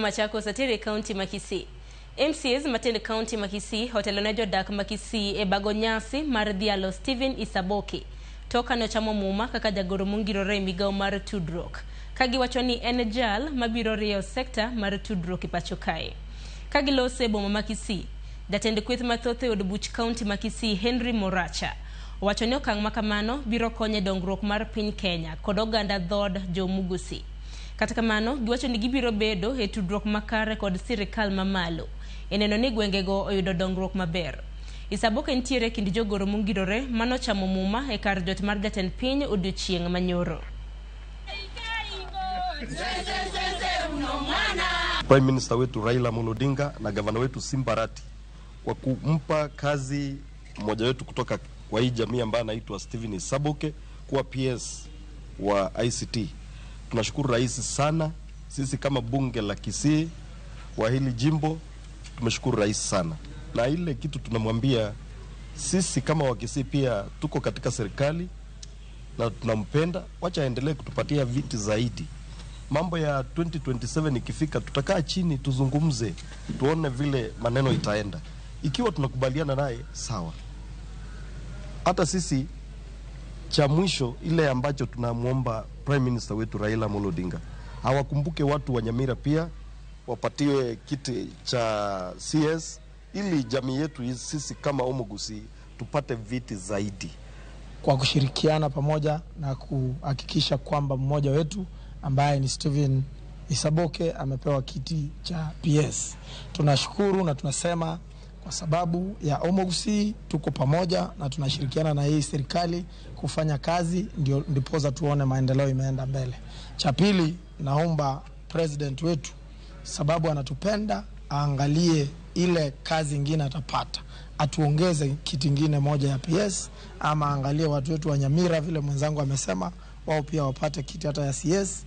Machakos Atiri County Makisi. MCS Matende County Makisi, Hotel Onejo Dak Makisi, Ebagonyasi, Mardialo Steven Isaboki. Toka no chamo muma kaka jagoro mungirore migao mar tudruok. Kagi wachoni enejal mabiro rio sekta mar tudruok ipachokae. Kagi lose boma Makisi. Jatende kweth mathothe od Buch County Makisi Henry Moracha. Wachoni okang' makamano biro konye dongruok mar piny Kenya kod oganda dhod Jomugusi. Kata kamano, giwacho ni gibiro bedo e tudruok makare kod sirikal mamalo. Eneno ni gwengego oyudo dongruok maber. Isaboke ntiere kind jogoro mungirore mano chamo muma e kar jot mar jatend piny odiochieng' manyoro. Prime Minister wetu Raila Amolo Odinga na gavana wetu Simba Arati kwa kumpa kazi mmoja wetu kutoka kwa hii jamii ambaye anaitwa Steven Isaboke kuwa PS wa ICT. Tunashukuru rais sana. Sisi kama bunge la Kisii wa hili jimbo tumeshukuru rais sana. Na ile kitu tunamwambia, sisi kama wa Kisii pia tuko katika serikali na tunampenda, wacha aendelee kutupatia viti zaidi. Mambo ya 2027 ikifika tutakaa chini tuzungumze, tuone vile maneno itaenda. Ikiwa tunakubaliana naye sawa. Hata sisi cha mwisho ile ambacho tunamuomba Prime Minister wetu Raila Amolo Odinga, hawakumbuke watu wa Nyamira pia wapatiwe kiti cha CS ili jamii yetu sisi kama Omugusi tupate viti zaidi. Kwa kushirikiana pamoja na kuhakikisha kwamba mmoja wetu ambaye ni Steven Isaboke amepewa kiti cha PS. Tunashukuru na tunasema kwa sababu ya Omugusi tuko pamoja na tunashirikiana na hii serikali kufanya kazi, ndipoza tuone maendeleo imeenda mbele. Cha pili, naomba president wetu sababu anatupenda aangalie ile kazi nyingine atapata, atuongeze kiti kingine moja ya PS, ama angalie watu wetu wa Nyamira vile mwenzangu amesema wao pia wapate kiti hata ya CS